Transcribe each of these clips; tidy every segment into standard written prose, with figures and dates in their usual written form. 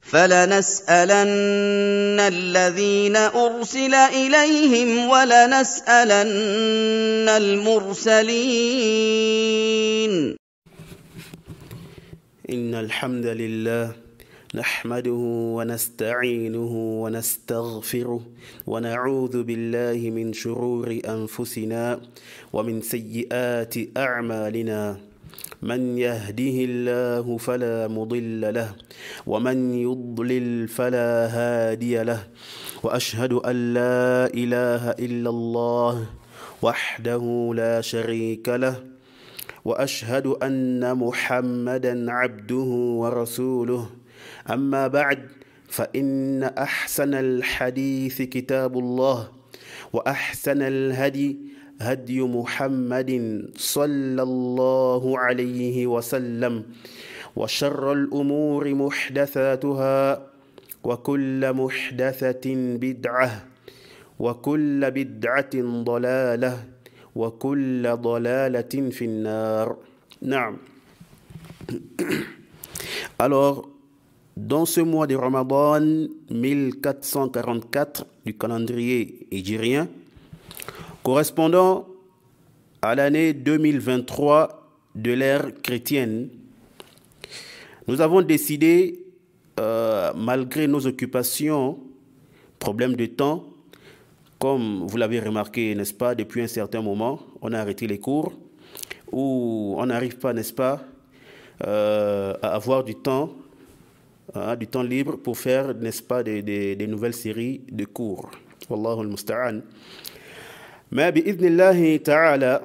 فَلَنَسْأَلَنَّ الَّذِينَ أُرْسِلَ إِلَيْهِمْ وَلَنَسْأَلَنَّ الْمُرْسَلِينَ إن الحمد لله نحمده ونستعينه ونستغفره ونعوذ بالله من شرور أنفسنا ومن سيئات أعمالنا من يهده الله فلا مضل له ومن يضلل فلا هادي له وأشهد أن لا إله إلا الله وحده لا شريك له وأشهد أن محمدًا عبده ورسوله أما بعد فإن أحسن الحديث كتاب الله وأحسن الهدي هدي محمد صلى الله عليه وسلم وشر الأمور محدثاتها وكل محدثة بدعة وكل بدعة ضلالة وكل ضلالة في النار. نعم. Alors, dans ce mois de Ramadan 1444 du calendrier hijrien, correspondant à l'année 2023 de l'ère chrétienne, nous avons décidé, malgré nos occupations, problèmes de temps, comme vous l'avez remarqué, n'est-ce pas, depuis un certain moment, on a arrêté les cours, où on n'arrive pas, n'est-ce pas, à avoir du temps libre pour faire, n'est-ce pas, des nouvelles séries de cours. Wallahu al-musta'an. Mais bi'idhnillahi ta'ala,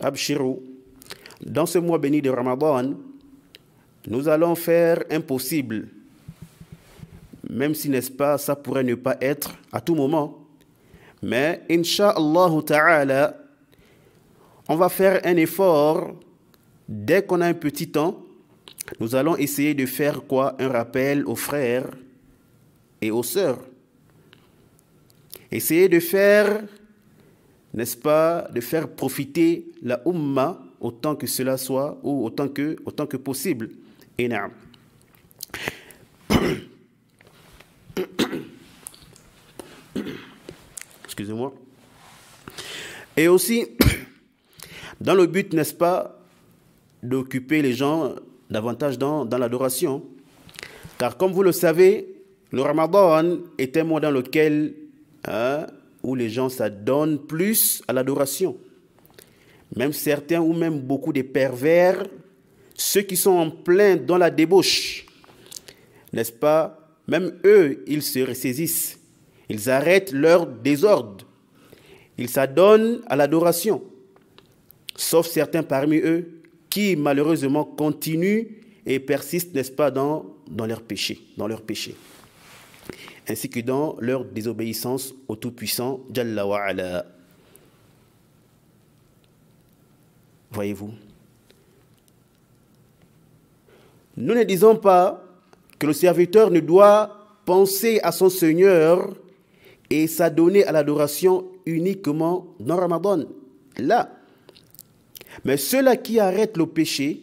abshiru, dans ce mois béni de Ramadan, nous allons faire impossible, même si, n'est-ce pas, ça pourrait ne pas être à tout moment. Mais, Inch'Allah ta'ala, on va faire un effort. Dès qu'on a un petit temps, nous allons essayer de faire quoi? Un rappel aux frères et aux sœurs. Essayer de faire, n'est-ce pas, de faire profiter la Ummah autant que cela soit, ou autant que possible. Et naam. Excusez-moi. Et aussi, dans le but, n'est-ce pas, d'occuper les gens davantage dans l'adoration. Car comme vous le savez, le Ramadan est un mois dans lequel, où les gens s'adonnent plus à l'adoration. Même certains ou même beaucoup de pervers, ceux qui sont en plein dans la débauche, n'est-ce pas, même eux, ils se ressaisissent. Ils arrêtent leur désordre. Ils s'adonnent à l'adoration. Sauf certains parmi eux qui, malheureusement, continuent et persistent, n'est-ce pas, dans leur péché, ainsi que dans leur désobéissance au Tout-Puissant, Jalla wa Ala. Voyez-vous? Nous ne disons pas que le serviteur ne doit penser à son Seigneur et s'adonner à l'adoration uniquement dans Ramadan. Là. Mais ceux-là qui arrêtent le péché,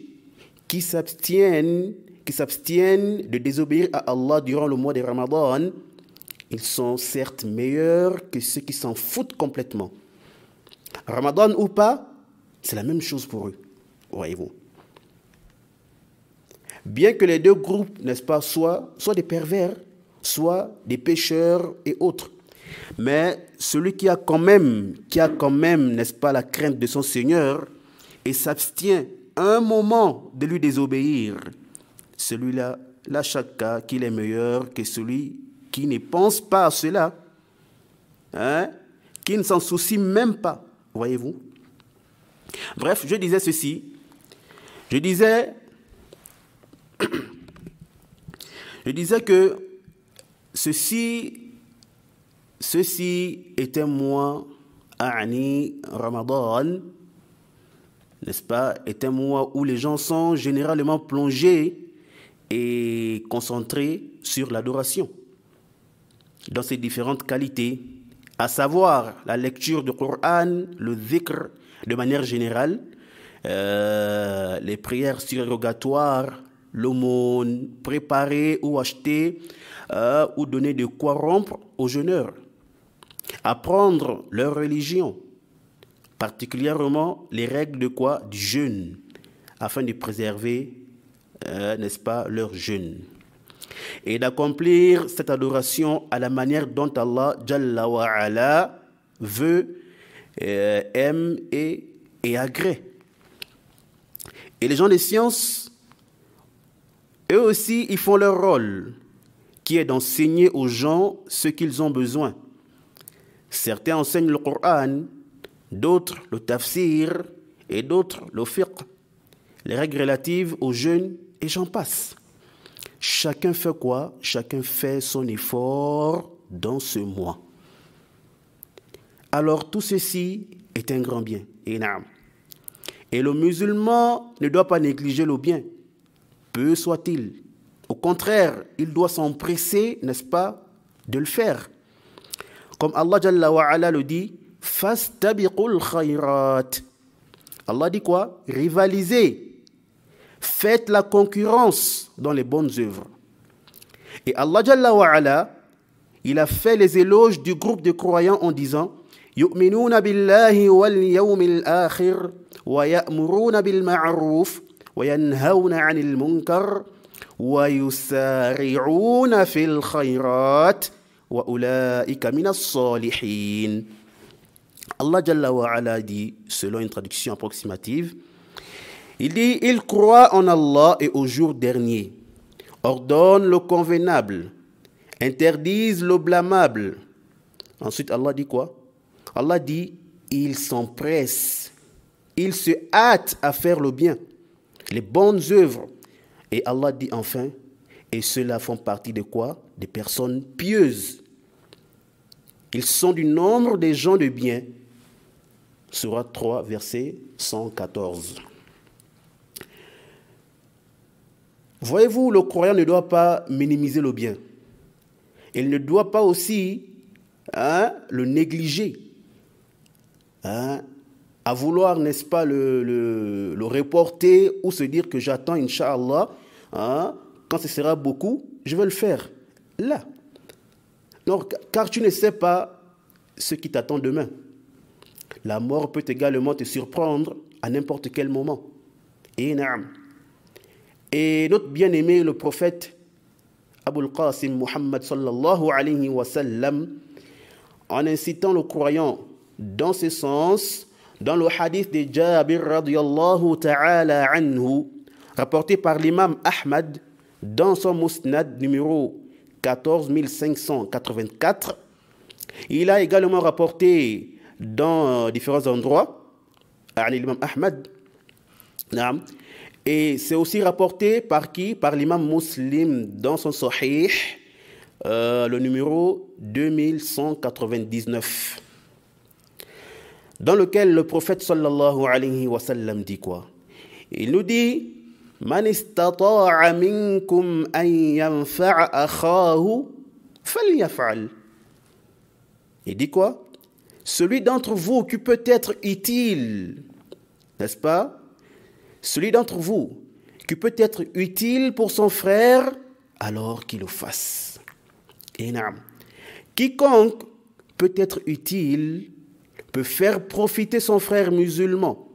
qui s'abstiennent de désobéir à Allah durant le mois de Ramadan, ils sont certes meilleurs que ceux qui s'en foutent complètement. Ramadan ou pas, c'est la même chose pour eux, voyez-vous. Bien que les deux groupes, n'est-ce pas, soient des pervers, soit des pécheurs et autres. Mais celui qui a quand même, n'est-ce pas, la crainte de son Seigneur et s'abstient un moment de lui désobéir, celui-là, la shakka qu'il est meilleur que celui qui ne pense pas à cela, qui ne s'en soucie même pas, voyez-vous. Bref, je disais ceci, je disais que ceci est un mois, Ramadan, n'est-ce pas, est un mois où les gens sont généralement plongés et concentrés sur l'adoration, dans ses différentes qualités, à savoir la lecture du Coran, le dhikr de manière générale, les prières surrogatoires, l'aumône, préparer ou acheter ou donner de quoi rompre aux jeûneurs, apprendre leur religion, particulièrement les règles de quoi? Du jeûne, afin de préserver, n'est-ce pas, leur jeûne. Et d'accomplir cette adoration à la manière dont Allah Jalla wa Ala veut, aime et agrée. Et les gens des sciences, eux aussi, ils font leur rôle, qui est d'enseigner aux gens ce qu'ils ont besoin. Certains enseignent le Coran, d'autres le tafsir et d'autres le fiqh, les règles relatives au jeûne et j'en passe. Chacun fait quoi? Chacun fait son effort dans ce mois. Alors tout ceci est un grand bien. Et le musulman ne doit pas négliger le bien, peu soit-il. Au contraire, il doit s'empresser, n'est-ce pas, de le faire. Comme Allah Jalla wa Ala le dit, fastabiqul khayrat. Allah dit quoi? Rivalisez. Faites la concurrence dans les bonnes œuvres. Et Allah Jalla wa Ala, il a fait les éloges du groupe de croyants en disant yu'minuna billahi wal yawmil akhir wa ya'muruna bil ma'ruf wa yanhauna 'anil munkar wa yusari'una fil khayrat wa ulaika minas salihin. Allah Jalla wa Ala dit, selon une traduction approximative, il dit, ils croient en Allah et au jour dernier, ordonnent le convenable, interdisent le blâmable. Ensuite, Allah dit quoi? Allah dit, ils s'empressent, ils se hâtent à faire le bien, les bonnes œuvres. Et Allah dit enfin, et ceux-là font partie de quoi? Des personnes pieuses. Ils sont du nombre des gens de bien. Sourate 3, verset 114. Voyez-vous, le croyant ne doit pas minimiser le bien. Il ne doit pas aussi le négliger. À vouloir, n'est-ce pas, le reporter ou se dire que j'attends, Inch'Allah, quand ce sera beaucoup, je vais le faire. Là. Non, car tu ne sais pas ce qui t'attend demain. La mort peut également te surprendre à n'importe quel moment. Et notre bien-aimé, le prophète Abul Qasim Muhammad sallallahu alayhi wa sallam, en incitant le croyant dans ce sens, dans le hadith de Jabir radiyallahu ta'ala anhu, rapporté par l'imam Ahmad dans son musnad numéro 14584, il a également rapporté dans différents endroits, l'imam Ahmad, et c'est aussi rapporté par qui? Par l'imam Muslim dans son Sahih, le numéro 2199, dans lequel le prophète sallallahu alayhi wa sallam dit quoi? Il nous dit Man istata'a minkum an yanfa'a akhahu falyaf'al. Il dit quoi? Celui d'entre vous qui peut être utile, n'est-ce pas? Celui d'entre vous qui peut être utile pour son frère, alors qu'il le fasse. Et quiconque peut être utile peut faire profiter son frère musulman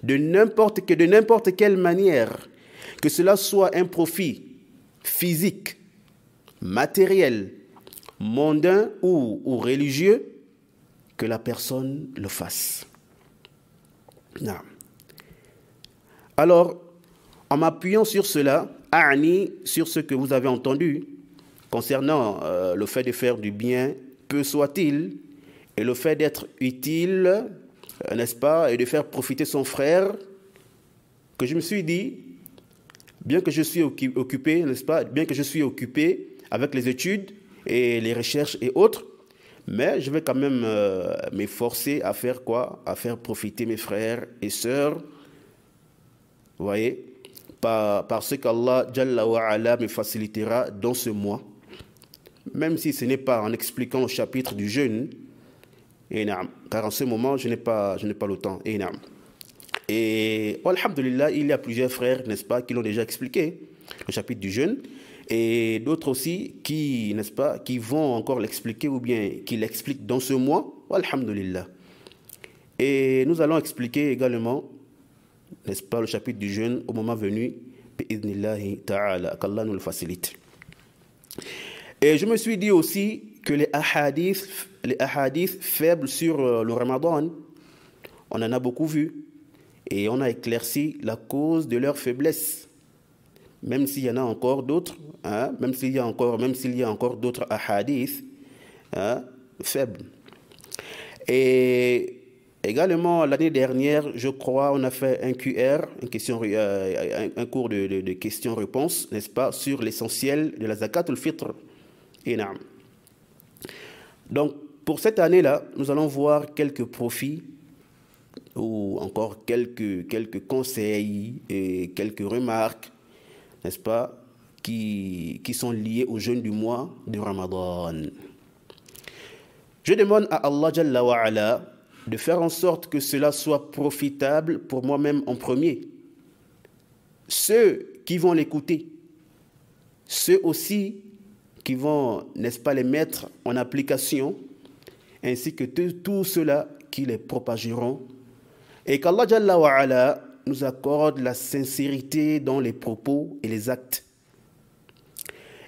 de n'importe quelle manière, que cela soit un profit physique, matériel, mondain ou religieux, que la personne le fasse. Non. Alors, en m'appuyant sur cela, sur ce que vous avez entendu concernant le fait de faire du bien, peu soit-il, et le fait d'être utile, n'est-ce pas, et de faire profiter son frère, que je me suis dit, bien que je suis occupé, n'est-ce pas, bien que je suis occupé avec les études et les recherches et autres, mais je vais quand même m'efforcer à faire quoi? À faire profiter mes frères et sœurs, vous voyez, parce qu'Allah Jalla wa Ala me facilitera dans ce mois, même si ce n'est pas en expliquant le chapitre du jeûne, car en ce moment, je n'ai pas le temps. Et alhamdulillah, il y a plusieurs frères, n'est-ce pas, qui l'ont déjà expliqué. le chapitre du jeûne, et d'autres aussi qui, n'est-ce pas, qui vont encore l'expliquer ou bien qui l'expliquent dans ce mois, alhamdulillah. Et nous allons expliquer également, n'est-ce pas, le chapitre du jeûne au moment venu, bi'idhnillahi ta'ala, qu'Allah nous le facilite. Et je me suis dit aussi que les ahadiths faibles sur le Ramadan, on en a beaucoup vu, et on a éclairci la cause de leur faiblesse. Même s'il y en a encore d'autres, hein, même s'il y a encore d'autres ahadiths faibles. Et également, l'année dernière, je crois, on a fait un QR, un cours de questions-réponses, n'est-ce pas, sur l'essentiel de la zakat al-fitr. Et naam. Donc, pour cette année-là, nous allons voir quelques profits ou encore quelques conseils et quelques remarques, n'est-ce pas, qui sont liés au jeûne du mois de Ramadan. Je demande à Allah Jalla wa Ala de faire en sorte que cela soit profitable pour moi-même en premier. Ceux qui vont l'écouter, ceux aussi qui vont, n'est-ce pas, les mettre en application, ainsi que tous ceux-là qui les propageront, et qu'Allah Jalla wa Ala nous accorde la sincérité dans les propos et les actes,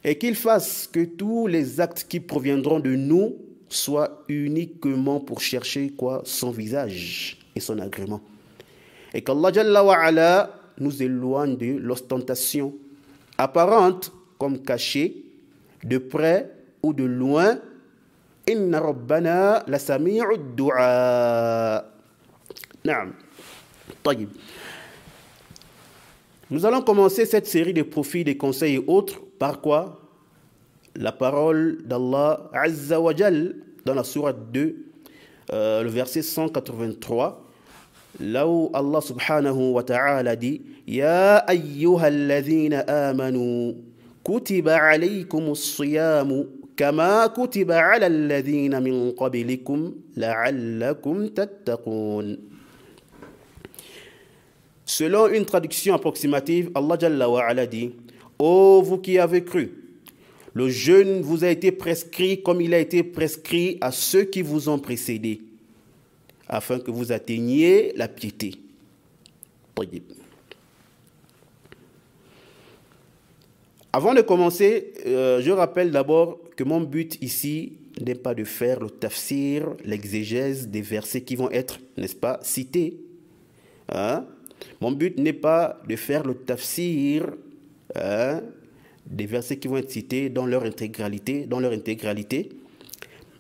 et qu'il fasse que tous les actes qui proviendront de nous soient uniquement pour chercher quoi? Son visage et son agrément, et qu'Allah Jalla wa Ala nous éloigne de l'ostentation apparente comme cachée, de près ou de loin. Inna rabbana la sami'u du'a. Naam. Tayyib. Nous allons commencer cette série de profits, des conseils et autres par quoi? La parole d'Allah Azza wa Jal dans la sourate 2, le verset 183, là où Allah subhanahu wa ta'ala dit Ya ayyuhalladhina amanu kutiba alaykumus siyamu kama kutiba ala alladhina min qablikum la'allakum tattaqun. Selon une traduction approximative, Allah Jalla wa Ala dit Ô vous qui avez cru, le jeûne vous a été prescrit comme il a été prescrit à ceux qui vous ont précédés, afin que vous atteigniez la piété. Avant de commencer, je rappelle d'abord que mon but ici n'est pas de faire le tafsir, l'exégèse des versets qui vont être, n'est-ce pas, cités. Hein? Mon but n'est pas de faire le tafsir des versets qui vont être cités dans leur intégralité,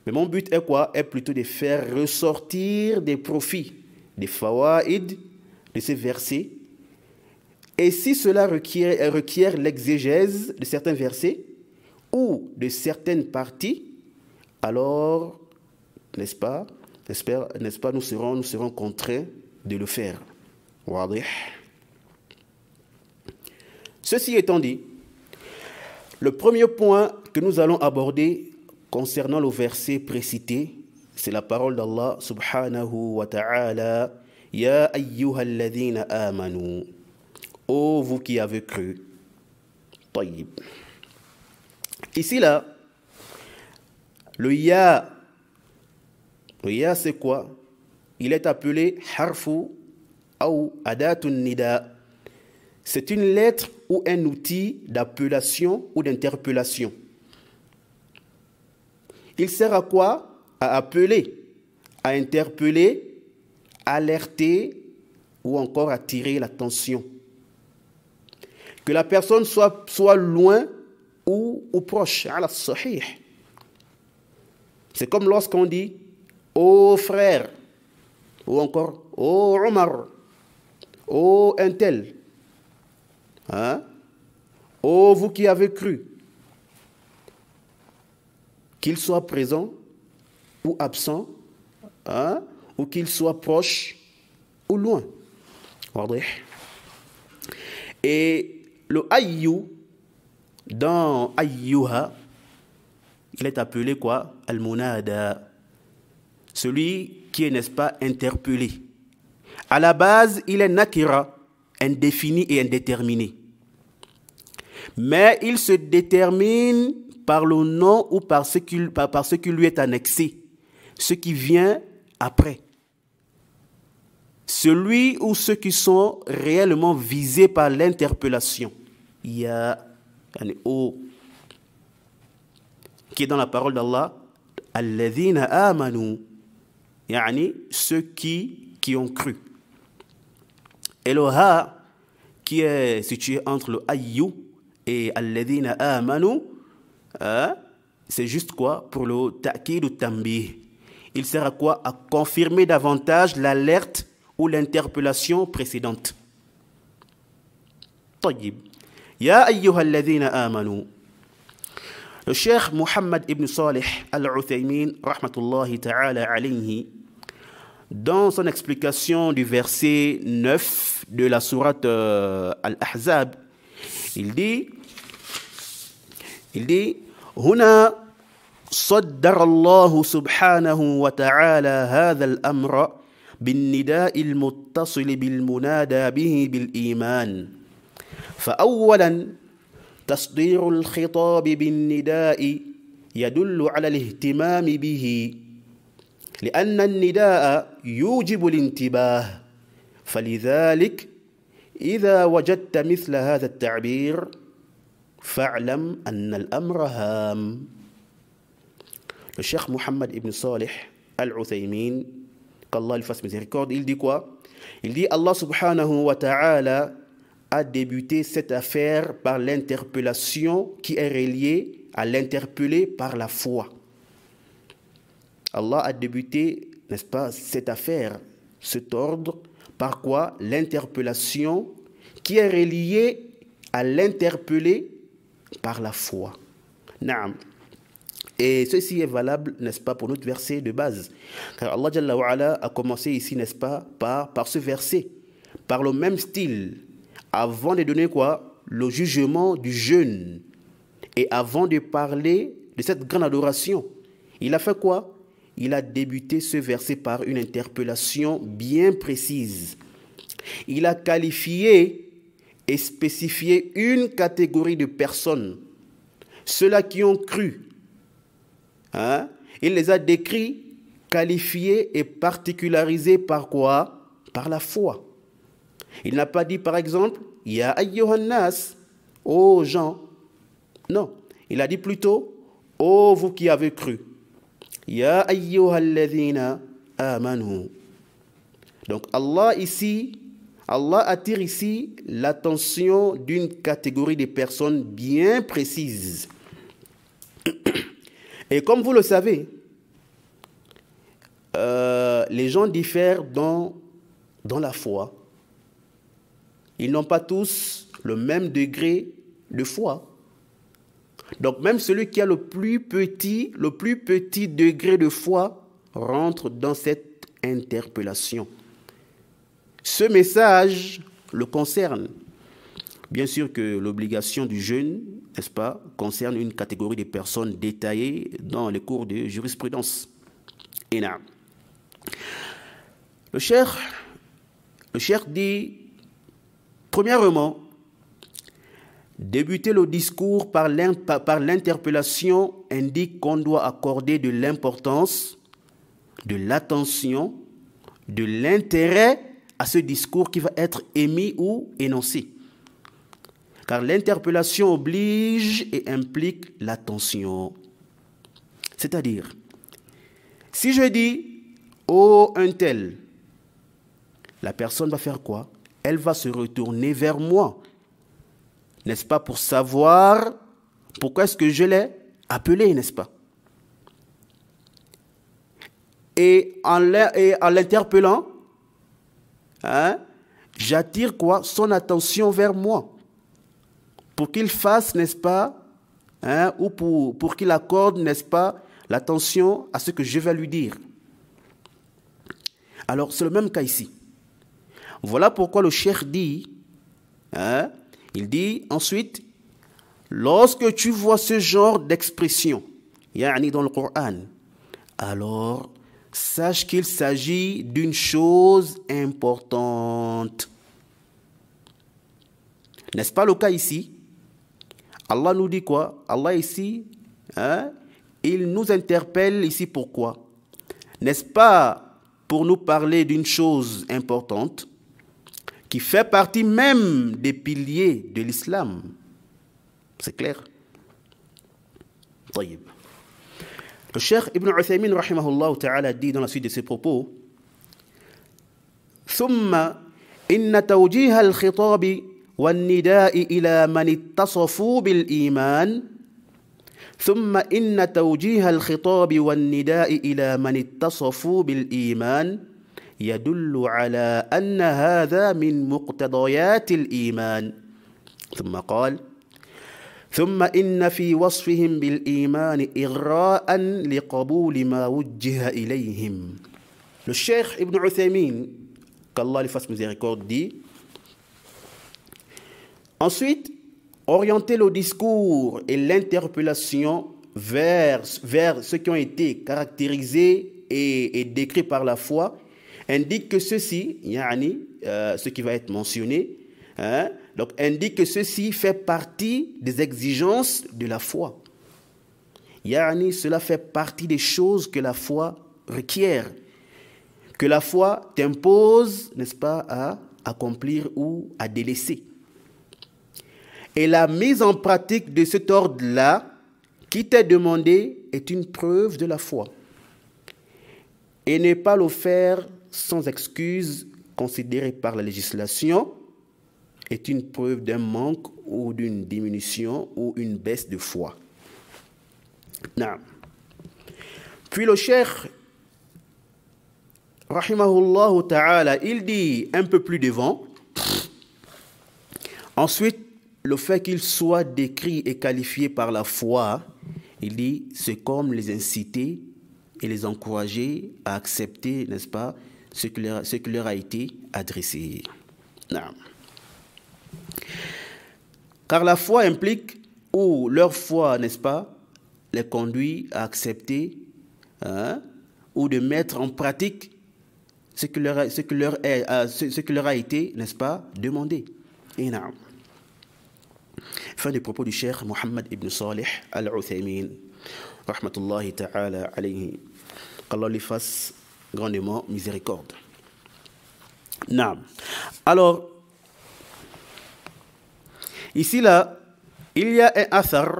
Mais mon but est quoi? Est plutôt de faire ressortir des profits, des fawaïd de ces versets. Et si cela requiert l'exégèse de certains versets ou de certaines parties, alors, n'est-ce pas, nous serons contraints de le faire. Wadih. Ceci étant dit, le premier point que nous allons aborder concernant le verset précité, c'est la parole d'Allah subhanahu wa ta'ala Ya ayyuhalladhina amanu. Ô vous qui avez cru. Tayyib. Ici là, le ya c'est quoi? Il est appelé harfu ou adatun nida. C'est une lettre ou un outil d'appellation ou d'interpellation. Il sert à quoi? À appeler, à interpeller, alerter ou encore attirer l'attention. Que la personne soit loin ou proche. Ala sahih. C'est comme lorsqu'on dit « Ô frère » ou encore « Ô Omar » « Ô un tel » hein? « Ô vous qui avez cru » qu'il soit présent ou absent, hein? Ou qu'il soit proche ou loin. Et le ayyu, dans ayyuha, il est appelé quoi? Al-munada. Celui qui est, n'est-ce pas, interpellé. À la base, il est nakira, indéfini et indéterminé. Mais il se détermine par le nom ou par ce qui lui est annexé, ce qui vient après. Celui ou ceux qui sont réellement visés par l'interpellation. Il y a qui est dans la parole d'Allah, alladhina amanu, ceux qui ont cru. Et le ha qui est situé entre le ayyu et alladhina amanu, c'est juste quoi? Pour le ta'kid ou tambih. Il sert à quoi? À confirmer davantage l'alerte ou l'interpellation précédente. طيب يا أيها الذين آمنوا. Le cheikh Muhammad ibn Salih al-Uthaymin rahmatullahi ta'ala alayhi, dans son explication du verset 9 de la sourate Al-Ahzab, il dit هنا صدر الله سبحانه وتعالى هذا الأمر بالنداء المتصل بالمنادى به بالإيمان. فأولا تصدير الخطاب بالنداء يدل على الاهتمام به، لأن النداء يوجب الانتباه، فلذلك إذا وجدت مثل هذا التعبير فاعلم أن الأمر هام. Le cheikh Muhammad ibn Salih al-Uthaymin, qu'Allah lui fasse miséricorde, il dit quoi? Il dit Allah subhanahu wa ta'ala a débuté cette affaire par l'interpellation qui est reliée à l'interpellé par la foi. Allah a débuté, n'est-ce pas, cette affaire, cet ordre, par quoi? L'interpellation qui est reliée à l'interpellé par la foi. Naam. Et ceci est valable, n'est-ce pas, pour notre verset de base. Car Allah Jalla wa Ala a commencé ici, n'est-ce pas, par ce verset, par le même style, avant de donner quoi? Le jugement du jeûne. Et avant de parler de cette grande adoration, il a fait quoi? Il a débuté ce verset par une interpellation bien précise. Il a qualifié et spécifié une catégorie de personnes, ceux-là qui ont cru. Il les a décrits, qualifiés et particularisés par quoi? Par la foi. Il n'a pas dit par exemple Ya ayyuhan nas, ô gens. Non, il a dit plutôt ô vous qui avez cru. Ya ayyuhal ladhina amanu. Donc Allah attire ici l'attention d'une catégorie de personnes bien précises. Et comme vous le savez, les gens diffèrent dans la foi. Ils n'ont pas tous le même degré de foi. Donc même celui qui a le plus petit degré de foi rentre dans cette interpellation. Ce message le concerne. Bien sûr que l'obligation du jeûne, n'est-ce pas, concerne une catégorie de personnes détaillées dans les cours de jurisprudence. Et là, le cheikh dit, premièrement, débuter le discours par l'interpellation indique qu'on doit accorder de l'importance, de l'attention, de l'intérêt à ce discours qui va être émis ou énoncé. Car l'interpellation oblige et implique l'attention. C'est-à-dire, si je dis « Oh, un tel », la personne va faire quoi? Elle va se retourner vers moi. N'est-ce pas, pour savoir pourquoi est-ce que je l'ai appelé, n'est-ce pas? Et en l'interpellant, j'attire quoi? Son attention vers moi. Pour qu'il fasse, n'est-ce pas, ou pour qu'il accorde, n'est-ce pas, l'attention à ce que je vais lui dire. Alors, c'est le même cas ici. Voilà pourquoi le cheikh dit, il dit ensuite, lorsque tu vois ce genre d'expression, yani dans le Coran, alors sache qu'il s'agit d'une chose importante. N'est-ce pas le cas ici? Allah nous dit quoi? Allah ici, il nous interpelle ici pourquoi? N'est-ce pas pour nous parler d'une chose importante qui fait partie même des piliers de l'islam? C'est clair? طيب. Le Cheikh Ibn Uthaymin rahimahullah ta'ala dit dans la suite de ses propos: ثم إن توجيه الخطاب والنداء إلى من اتصفوا بالإيمان ثم إن توجيه الخطاب والنداء إلى من اتصفوا بالإيمان يدل على أن هذا من مقتضيات الإيمان. ثم قال: ثم إن في وصفهم بالإيمان إغراء لقبول ما وجه إليهم. Le Cheikh Ibn Uthaymin, qu'Allah lui fasse miséricorde, dit: ensuite, orienter le discours et l'interpellation vers ceux qui ont été caractérisés et décrits par la foi indique que ceci, ce qui va être mentionné, donc indique que ceci fait partie des exigences de la foi. Cela fait partie des choses que la foi requiert, que la foi t'impose, n'est-ce pas, à accomplir ou à délaisser. Et la mise en pratique de cet ordre-là qui t'est demandé est une preuve de la foi. Et ne pas le faire sans excuse considéré par la législation est une preuve d'un manque ou d'une diminution ou une baisse de foi. Non. Puis le cheikh, rahimahullah ta'ala, il dit un peu plus devant, ensuite, le fait qu'il soit décrit et qualifié par la foi, il dit, c'est comme les inciter et les encourager à accepter, n'est-ce pas, ce qui leur a été adressé. Non. Car la foi implique, ou leur foi, n'est-ce pas, les conduit à accepter ou de mettre en pratique ce qui leur a été, n'est-ce pas, demandé. Et non. Fin des propos du cheikh Mohammed ibn Salih al-Uthaymin, rahmatullahi ta'ala alayhi, qu'Allah lui fasse grandement miséricorde. Naam. Alors, ici là, il y a un athar,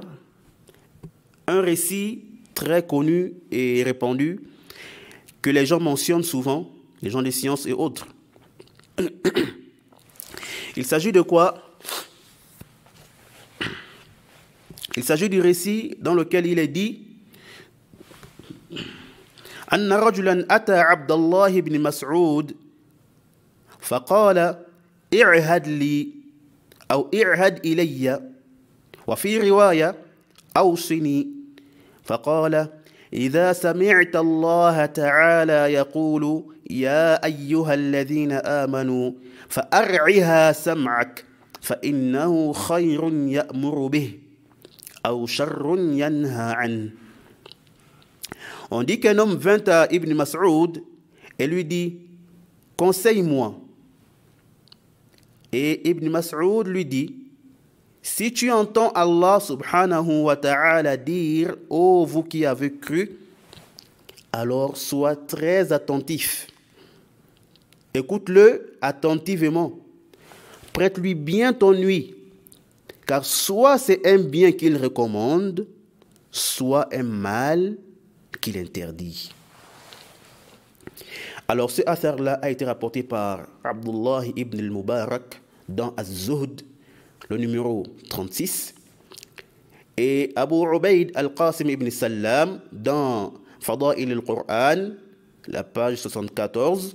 un récit très connu et répandu que les gens mentionnent souvent, les gens des sciences et autres. Il s'agit de quoi? Il s'agit du récit dans lequel il est dit أن رجلا أتى عبد الله بن مسعود فقال اعهد لي أو اعهد إلي وفي رواية أوصني فقال إذا سمعت الله تعالى يقول يا أيها الذين آمنوا فأرعها سمعك فإنه خير يأمر به أو شر ينهى عنه. On dit qu'un homme vint à Ibn Mas'ud et lui dit: conseille-moi. Et Ibn Mas'ud lui dit: si tu entends Allah subhanahu wa ta'ala dire: ô vous qui avez cru, alors sois très attentif. Écoute-le attentivement. Prête-lui bien ton ouïe, car soit c'est un bien qu'il recommande, soit un mal qu'il interdit. Alors ce athar-là a été rapporté par Abdullah ibn al-Mubarak dans Az-Zuhd, le numéro 36, et Abu Ubaid al-Qasim ibn Sallam dans Fada'il al-Qur'an, la page 74,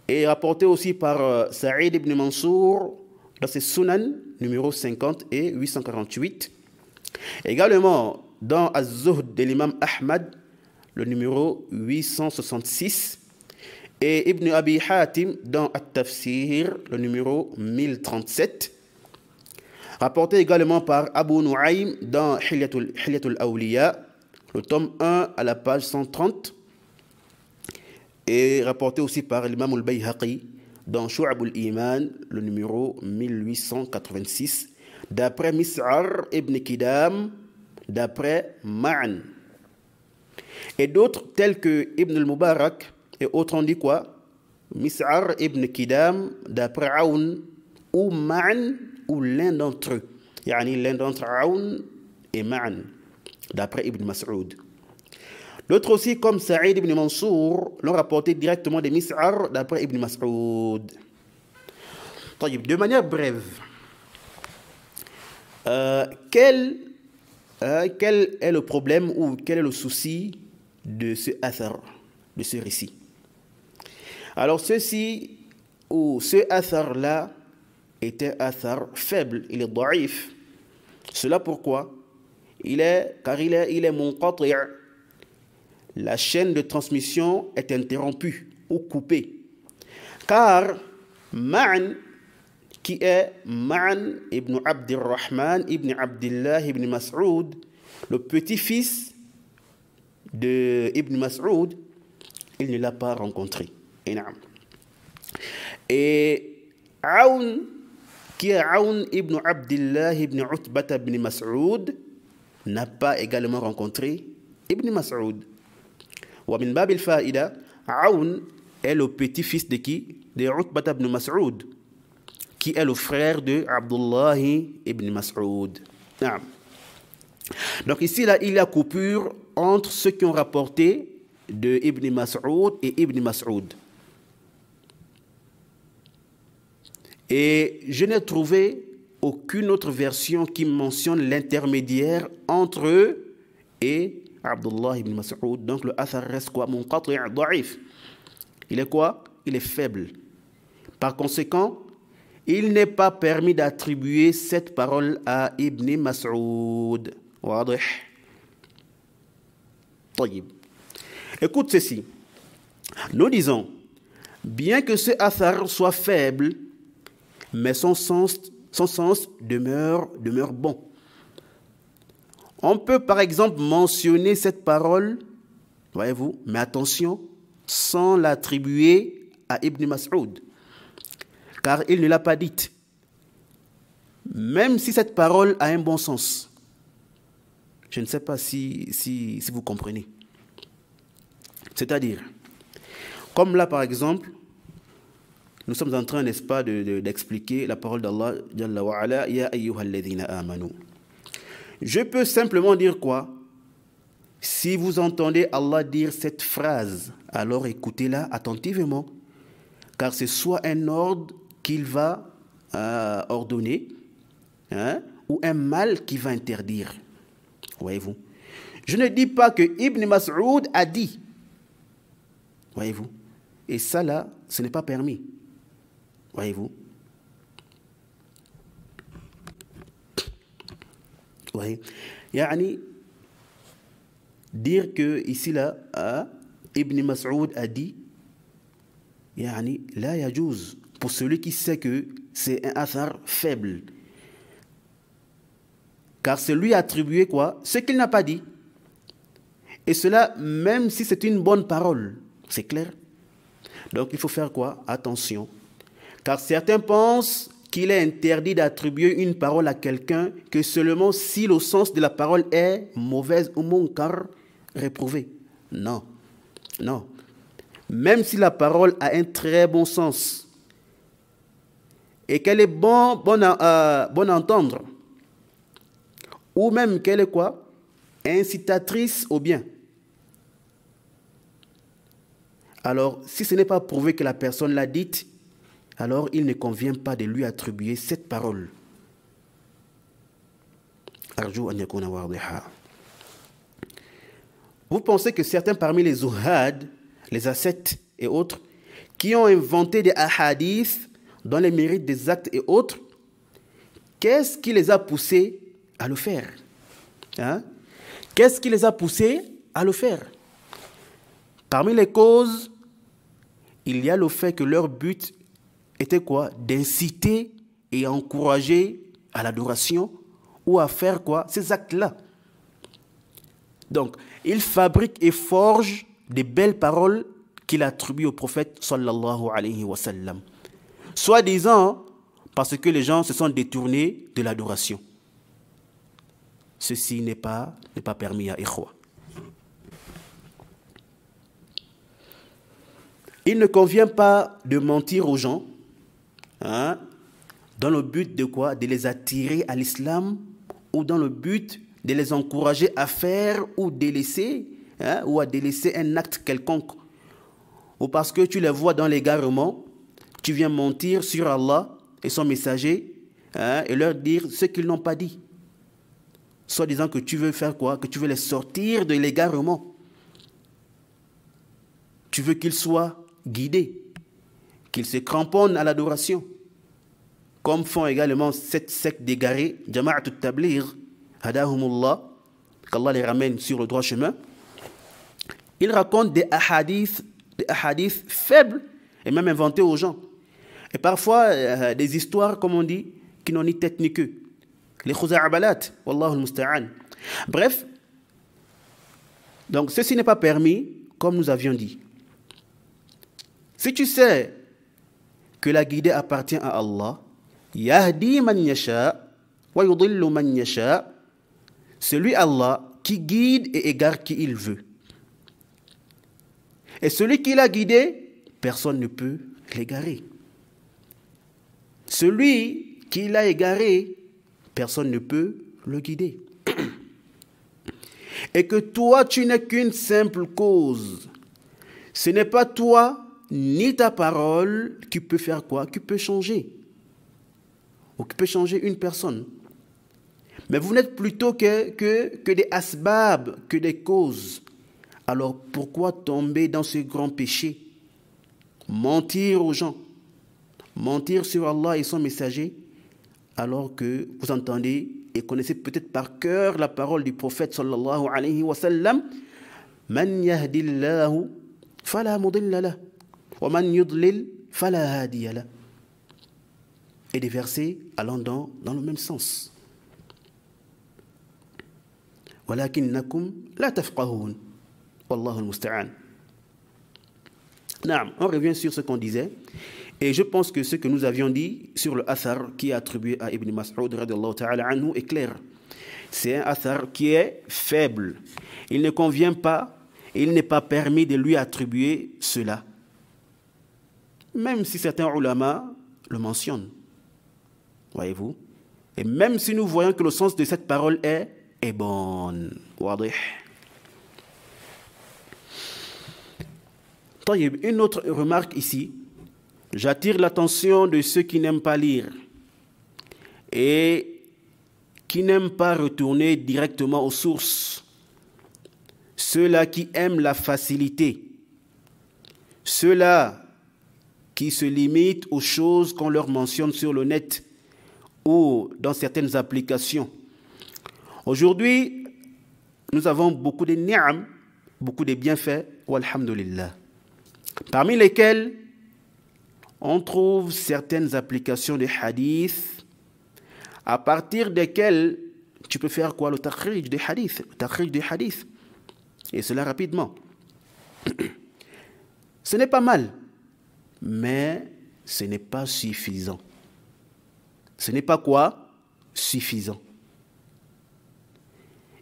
et rapporté aussi par Saïd ibn Mansour dans ses Sunan, numéro 50 et 848. Également dans Az-Zuhd de l'imam Ahmad, le numéro 866, et Ibn Abi Hatim dans At-Tafsir, le numéro 1037. Rapporté également par Abu Nu'aym dans Hilyatul Awliya, le tome 1 à la page 130. Et rapporté aussi par l'imam al-Bayhaqi dans Shu'ab al-Iman, le numéro 1886, d'après Mis'ar ibn Kidam, d'après Ma'an. Et d'autres, tels que Ibn al-Mubarak et autres, ont dit quoi? Mis'ar ibn Kidam, d'après Aoun, ou Ma'an, ou l'un d'entre eux. Yani l'un d'entre Aoun et Ma'an, d'après Ibn Mas'ud. D'autres aussi, comme Saïd ibn Mansour, l'ont rapporté directement de Mis'ar, d'après Ibn Mas'ud. De manière brève, quel est le problème ou quel est le souci de ce athar, de ce récit? Alors ceci ou ce athar-là est un athar faible, il est daif. Cela pourquoi? Car il est munqati'. La chaîne de transmission est interrompue ou coupée. Car Ma'an, qui est Ma'an ibn Abdirrahman ibn Abdillah ibn Mas'ud, le petit-fils de Ibn Mas'ud, il ne l'a pas rencontré. Et Aoun, qui est Aoun ibn Abdillah ibn Utbata ibn Mas'ud, n'a pas également rencontré Ibn Mas'ud. Wa min bab al-fa'ida, Aoun est le petit-fils de qui? De Utbata ibn Mas'ud, qui est le frère de Abdullah ibn Mas'ud. Donc ici, là, il y a coupure entre ceux qui ont rapporté de Ibn Mas'ud et Ibn Mas'ud. Et je n'ai trouvé aucune autre version qui mentionne l'intermédiaire entre eux et Abdullah ibn Mas'ud. Donc le athar reste quoi? Munqati' da'if. Il est quoi? Il est faible. Par conséquent, il n'est pas permis d'attribuer cette parole à Ibn Mas'ud. Wadih. Tayyib. Écoute ceci. Nous disons, bien que ce athar soit faible, mais son sens demeure bon. On peut par exemple mentionner cette parole, voyez-vous, mais attention, sans l'attribuer à Ibn Mas'ud, car il ne l'a pas dite. Même si cette parole a un bon sens. Je ne sais pas si vous comprenez. C'est-à-dire, comme là par exemple, nous sommes en train, n'est-ce pas, d'expliquer la parole d'Allah, Jalla wa ala, Ya ayyuhalladhina amanu. Je peux simplement dire quoi? Si vous entendez Allah dire cette phrase, alors écoutez-la attentivement, car c'est soit un ordre qu'il va ordonner, ou un mal qu'il va interdire. Voyez-vous? Je ne dis pas que Ibn Mas'ud a dit. Voyez-vous? Et ça là, ce n'est pas permis. Voyez-vous? Voyez? Yani, dire que ici là, Ibn Mas'ud a dit, yani, la yajouz, pour celui qui sait que c'est un athar faible. Car c'est lui attribué quoi? Ce qu'il n'a pas dit. Et cela, même si c'est une bonne parole. C'est clair? Donc il faut faire quoi? Attention. Car certains pensent qu'il est interdit d'attribuer une parole à quelqu'un que seulement si le sens de la parole est mauvaise ou munkar, réprouvé. Non. Non. Même si la parole a un très bon sens et qu'elle est bonne à entendre, ou même qu'elle est quoi? Incitatrice au bien. Alors, si ce n'est pas prouvé que la personne l'a dite, alors il ne convient pas de lui attribuer cette parole. Vous pensez que certains parmi les zuhad, les ascètes et autres, qui ont inventé des ahadiths dans les mérites des actes et autres, qu'est-ce qui les a poussés à le faire? Qu'est-ce qui les a poussés à le faire? Parmi les causes, il y a le fait que leur but était quoi? D'inciter et encourager à l'adoration ou à faire quoi? Ces actes-là. Donc, ils fabriquent et forgent des belles paroles qu'il attribue au prophète sallallahu alayhi wa sallam. Soi-disant, parce que les gens se sont détournés de l'adoration. Ceci n'est pas permis à Ikhwa. Il ne convient pas de mentir aux gens, hein, dans le but de quoi? De les attirer à l'islam ou dans le but de les encourager à faire ou délaisser, hein, ou à délaisser un acte quelconque. Ou parce que tu les vois dans l'égarement, tu viens mentir sur Allah et son messager, hein, et leur dire ce qu'ils n'ont pas dit. Soit disant que tu veux faire quoi? Que tu veux les sortir de l'égarement. Tu veux qu'ils soient guidés, qu'ils se cramponnent à l'adoration. Comme font également cette secte d'égarés, Jama'at al-Tabligh, Hadahumullah, qu'Allah les ramène sur le droit chemin. Ils racontent des hadiths faibles et même inventés aux gens. Et parfois des histoires, comme on dit, qui n'ont ni tête ni queue. Les khuza'abalat, wallahu al-musta'an. Bref, donc ceci n'est pas permis, comme nous avions dit. Si tu sais que la guidée appartient à Allah, Yahdi man yasha wa yudillu man yasha, celui Allah qui guide et égare qui il veut. Et celui qui l'a guidé, personne ne peut l'égarer. Celui qui l'a égaré, personne ne peut le guider. Et que toi, tu n'es qu'une simple cause. Ce n'est pas toi ni ta parole qui peut faire quoi? Qui peut changer. Ou qui peut changer une personne. Mais vous n'êtes plutôt que des asbab, que des causes. Alors pourquoi tomber dans ce grand péché? Mentir aux gens. Mentir sur Allah et son messager, alors que vous entendez et connaissez peut-être par cœur la parole du prophète sallallahu alayhi wa sallam, Man yahdillahu fala mudilla lah, wa man yudlil fala hadiya lah. Et des versets allant dans le même sens. Walakinnakum la tafqahun. Wallahu al-musta'an. Naam, on revient sur ce qu'on disait. Et je pense que ce que nous avions dit sur le athar qui est attribué à Ibn Mas'ud radiyallahu ta'ala anhu est clair. C'est un athar qui est faible. Il ne convient pas, il n'est pas permis de lui attribuer cela. Même si certains ulama le mentionnent. Voyez-vous? Et même si nous voyons que le sens de cette parole est bonne. Wadih. Une autre remarque ici. J'attire l'attention de ceux qui n'aiment pas lire et qui n'aiment pas retourner directement aux sources. Ceux-là qui aiment la facilité. Ceux-là qui se limitent aux choses qu'on leur mentionne sur le net ou dans certaines applications. Aujourd'hui, nous avons beaucoup de ni'am, beaucoup de bienfaits, walhamdulillah. Parmi lesquels on trouve certaines applications de hadith à partir desquelles tu peux faire quoi? Le takhrij des hadiths. Et cela rapidement. Ce n'est pas mal, mais ce n'est pas suffisant. Ce n'est pas quoi? Suffisant.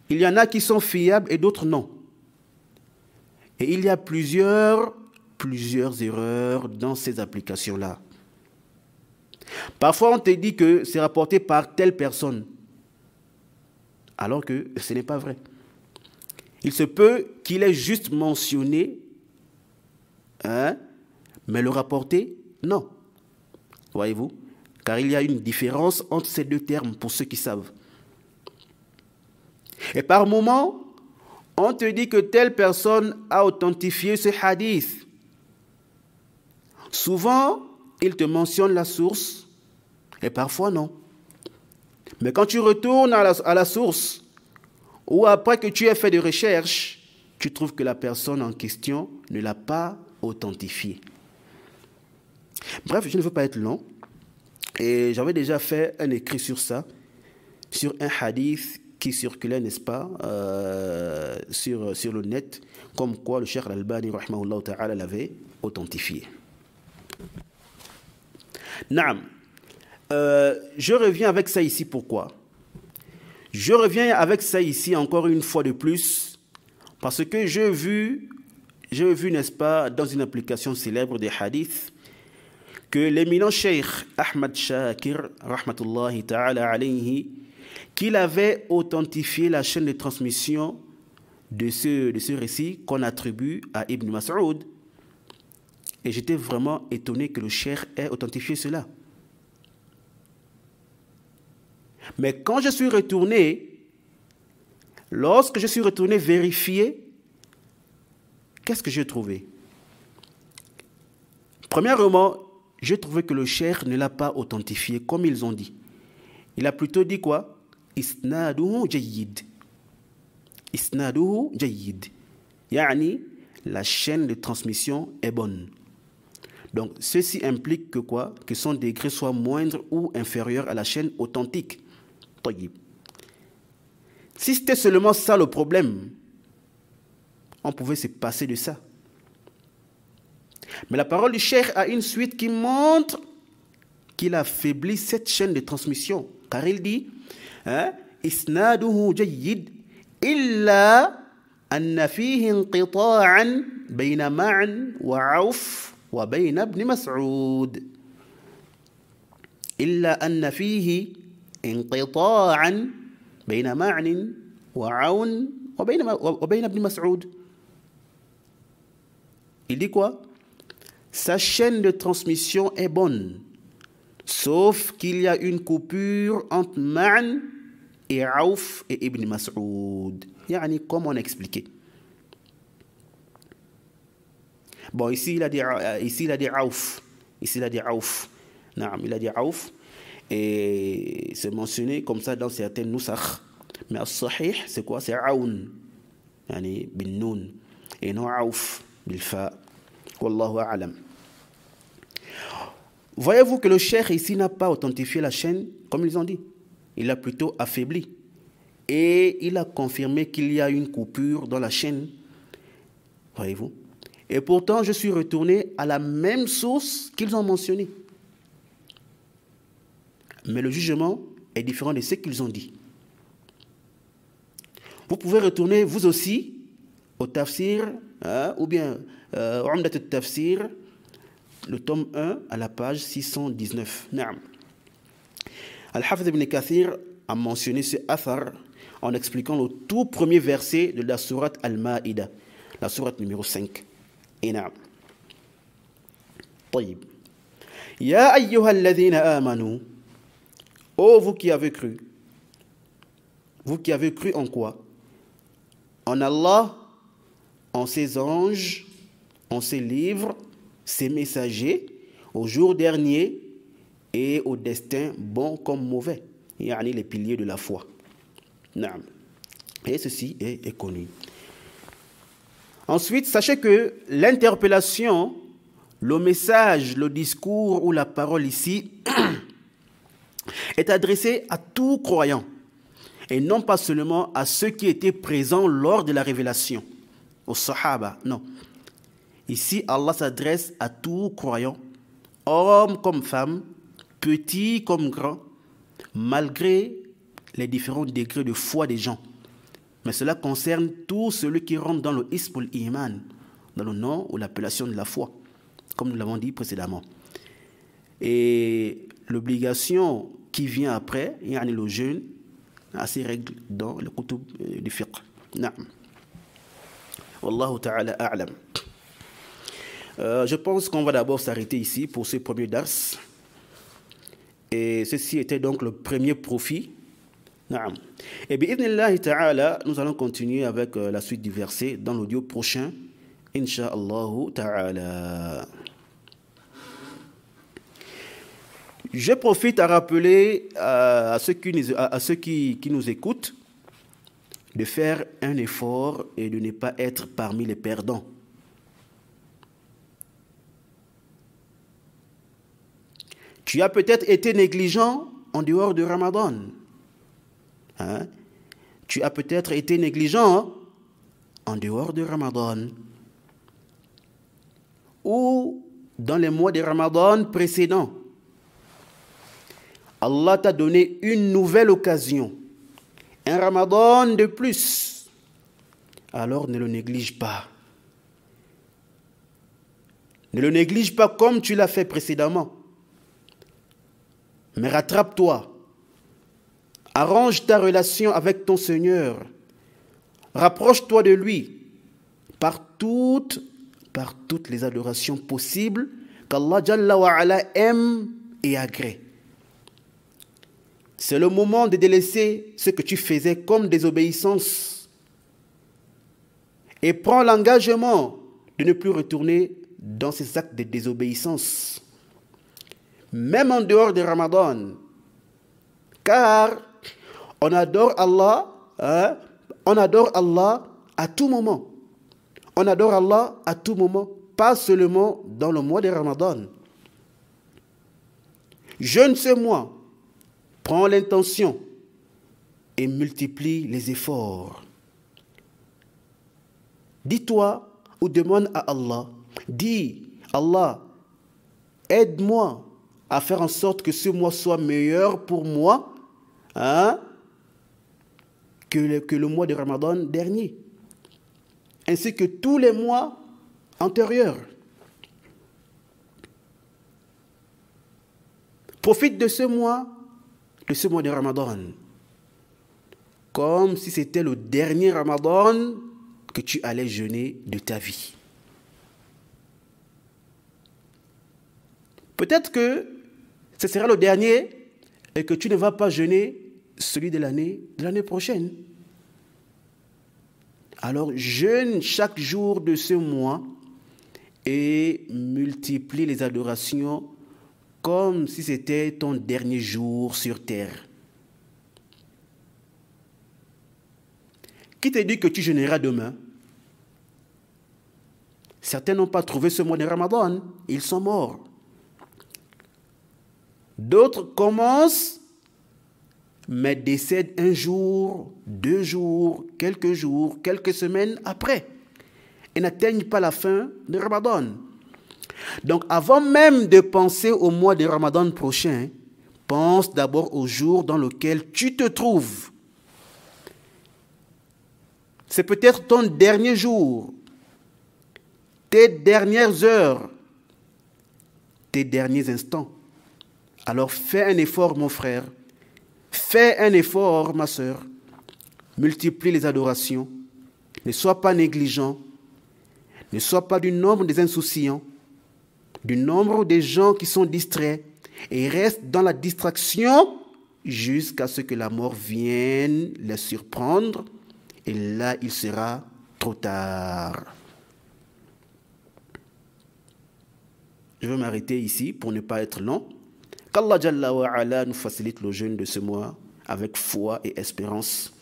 Il y en a qui sont fiables et d'autres non. Et il y a plusieurs erreurs dans ces applications-là. Parfois, on te dit que c'est rapporté par telle personne, alors que ce n'est pas vrai. Il se peut qu'il ait juste mentionné, hein, mais le rapporter, non. Voyez-vous? Car il y a une différence entre ces deux termes pour ceux qui savent. Et par moment, on te dit que telle personne a authentifié ce hadith. Souvent, il te mentionne la source, et parfois non. Mais quand tu retournes à la source, ou après que tu aies fait des recherches, tu trouves que la personne en question ne l'a pas authentifié. Bref, je ne veux pas être long. Et j'avais déjà fait un écrit sur ça, sur un hadith qui circulait, n'est-ce pas, sur le net, comme quoi le Cheikh Al-Albani, rahimahullah ta'ala, l'avait authentifié. Naam. Je reviens avec ça ici, pourquoi? Je reviens avec ça ici encore une fois de plus, parce que j'ai vu, n'est-ce pas, dans une application célèbre des hadiths, que l'éminent cheikh Ahmad Shakir, rahmatullahi ta'ala alayhi, qu'il avait authentifié la chaîne de transmission de ce récit qu'on attribue à Ibn Mas'ud. Et j'étais vraiment étonné que le cheikh ait authentifié cela. Mais quand je suis retourné, lorsque je suis retourné vérifier, qu'est-ce que j'ai trouvé? Premièrement, j'ai trouvé que le cheikh ne l'a pas authentifié comme ils ont dit. Il a plutôt dit quoi? Isnaduhu jayyid. Isnaduhu jayyid. Yani, la chaîne de transmission est bonne. Donc, ceci implique que quoi? Que son degré soit moindre ou inférieur à la chaîne authentique. Si c'était seulement ça le problème, on pouvait se passer de ça. Mais la parole du cheikh a une suite qui montre qu'il affaiblit cette chaîne de transmission. Car il dit, Isnaduhu jayyid illa anna fihi inqita'an bayna Ma'an wa Auf wa bayna Ibn Mas'ud. Illa anna fihi انقطاعا بين معن وعون وبين ابن مسعود. Il dit quoi? Sa chaîne de transmission est bonne, sauf qu'il y a une coupure entre Ma'an et Auf et Ibn Mas'ud. Yani, comme on a expliqué. Bon, ici il a dit Auf. Ici il a dit Auf. Non, il a dit Auf. Et c'est mentionné comme ça dans certaines nusakh. Mais as-sahih, c'est quoi? C'est Aoun, yani bin noun, et non Aouf, bil fa. Wallahu a'lam. Voyez-vous que le cheikh ici n'a pas authentifié la chaîne comme ils ont dit. Il l'a plutôt affaibli. Et il a confirmé qu'il y a une coupure dans la chaîne. Voyez-vous? Et pourtant, je suis retourné à la même source qu'ils ont mentionnée. Mais le jugement est différent de ce qu'ils ont dit. Vous pouvez retourner, vous aussi, au tafsir, ou bien Umdat al-Tafsir, le tome 1, à la page 619. Naam. Al-Hafidh ibn Kathir a mentionné ce athar en expliquant le tout premier verset de la sourate Al-Ma'ida, la sourate numéro 5. Et naam. طيب. Ya ayyuha alladhina amanu. Oh, vous qui avez cru. Vous qui avez cru en quoi? En Allah, en ses anges, en ses livres, ses messagers, au jour dernier et au destin bon comme mauvais. Yani les piliers de la foi. Naam. Et ceci est connu. Ensuite, sachez que l'interpellation, le message, le discours ou la parole ici est adressé à tout croyant et non pas seulement à ceux qui étaient présents lors de la révélation, aux Sahaba, non. Ici, Allah s'adresse à tout croyant, homme comme femme, petit comme grand, malgré les différents degrés de foi des gens. Mais cela concerne tout celui qui rentre dans le Ismul Iman, dans le nom ou l'appellation de la foi, comme nous l'avons dit précédemment. Et l'obligation qui vient après, yani le jeûne, à ces règles dans le kutub du fiqh. Naam. Wallahu ta'ala a'lam. Je pense qu'on va d'abord s'arrêter ici pour ce premier dars. Et ceci était donc le premier profit. Naam. Et bi'idhnillahi ta'ala, nous allons continuer avec la suite du verset dans l'audio prochain. Inch'Allah ta'ala. Je profite à rappeler à ceux qui nous écoutent de faire un effort et de ne pas être parmi les perdants. Tu as peut-être été négligent en dehors de Ramadan. Hein? Tu as peut-être été négligent en dehors de Ramadan. Ou dans les mois de Ramadan précédents. Allah t'a donné une nouvelle occasion, un Ramadan de plus. Alors ne le néglige pas. Ne le néglige pas comme tu l'as fait précédemment. Mais rattrape-toi. Arrange ta relation avec ton Seigneur. Rapproche-toi de lui par toutes les adorations possibles qu'Allah Jalla wa Ala aime et agrée. C'est le moment de délaisser ce que tu faisais comme désobéissance et prends l'engagement de ne plus retourner dans ces actes de désobéissance, même en dehors de Ramadan, car on adore Allah à tout moment. On adore Allah à tout moment, pas seulement dans le mois de Ramadan. Jeûne ce mois, prends l'intention et multiplie les efforts. Dis-toi ou demande à Allah, dis, Allah, aide-moi à faire en sorte que ce mois soit meilleur pour moi que le mois de Ramadan dernier, ainsi que tous les mois antérieurs. Profite de ce mois de Ramadan, comme si c'était le dernier Ramadan que tu allais jeûner de ta vie. Peut-être que ce sera le dernier et que tu ne vas pas jeûner celui de l'année prochaine. Alors jeûne chaque jour de ce mois et multiplie les adorations comme si c'était ton dernier jour sur terre. Qui te dit que tu jeûneras demain? Certains n'ont pas trouvé ce mois de Ramadan, ils sont morts. D'autres commencent, mais décèdent un jour, 2 jours, quelques semaines après, et n'atteignent pas la fin de Ramadan. Donc, avant même de penser au mois de Ramadan prochain, pense d'abord au jour dans lequel tu te trouves. C'est peut-être ton dernier jour, tes dernières heures, tes derniers instants. Alors fais un effort, mon frère. Fais un effort, ma sœur. Multiplie les adorations. Ne sois pas négligent. Ne sois pas du nombre des insouciants, du nombre des gens qui sont distraits, et reste dans la distraction jusqu'à ce que la mort vienne les surprendre. Et là, il sera trop tard. Je vais m'arrêter ici pour ne pas être long. Qu'Allah Jalla wa Ala nous facilite le jeûne de ce mois avec foi et espérance.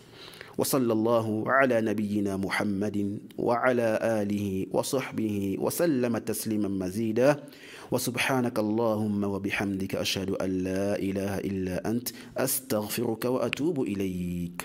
Wa sallallahu ala nabiyyina Muhammadin wa ala alihi wa sahbihi wa sallama tasliman mazida. Wa subhanaka Allahumma wa bihamdika ashhadu an la ilaha illa ant astaghfiruka wa atubu ilayk.